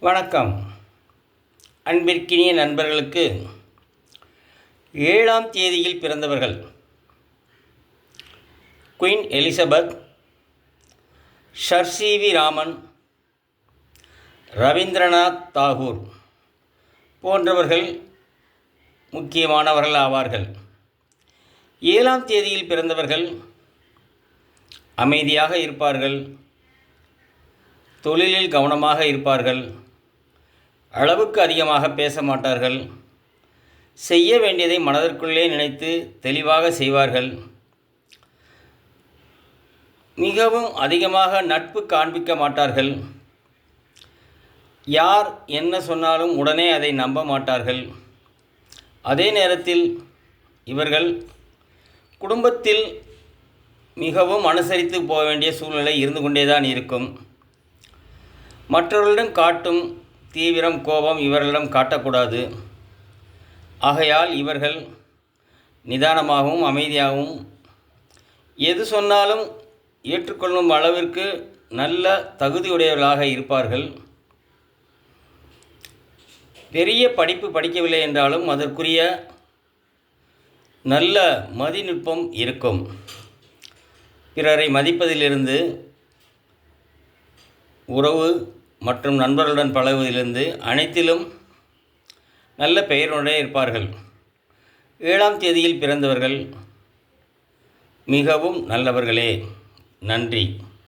வணக்கம். அன்பிற்கினிய நண்பர்களுக்கு 7ஆம் தேதியில் பிறந்தவர்கள் Queen Elizabeth, Sir C V. Raman, Rabindranath Tagore போன்றவர்கள் முக்கியமானவர்கள் ஆவார்கள். 7ஆம் தேதியில் பிறந்தவர்கள் அமைதியாக இருப்பார்கள், தொழிலில் கவனமாக இருப்பார்கள், அளவுக்கு அதிகமாக பேச மாட்டார்கள், செய்ய வேண்டியதை மனதிற்குள்ளே நினைத்து தெளிவாக செய்வார்கள், மிகவும் அதிகமாக நட்பு காண்பிக்க மாட்டார்கள், யார் என்ன சொன்னாலும் உடனே அதை நம்ப மாட்டார்கள். அதே நேரத்தில் இவர்கள் குடும்பத்தில் மிகவும் அனுசரித்து போக வேண்டிய சூழ்நிலை இருந்து கொண்டேதான் இருக்கும். மற்றவர்களிடம் காட்டும் தீவிரம், கோபம் இவர்களிடம் காட்டக்கூடாது. ஆகையால் இவர்கள் நிதானமாகவும் அமைதியாகவும் எது சொன்னாலும் ஏற்றுக்கொள்ளும் அளவிற்கு நல்ல தகுதியுடையவர்களாக இருப்பார்கள். பெரிய படிப்பு படிக்கவில்லை என்றாலும் அதற்குரிய நல்ல மதிநுட்பம் இருக்கும். பிறரை மதிப்பதிலிருந்து, உறவு மற்றும் நண்பர்களுடன் பழகுவதிலிருந்து அனைத்திலும் நல்ல பெயருடைய இருப்பார்கள். 7ஆம் தேதியில் பிறந்தவர்கள் மிகவும் நல்லவர்களே. நன்றி.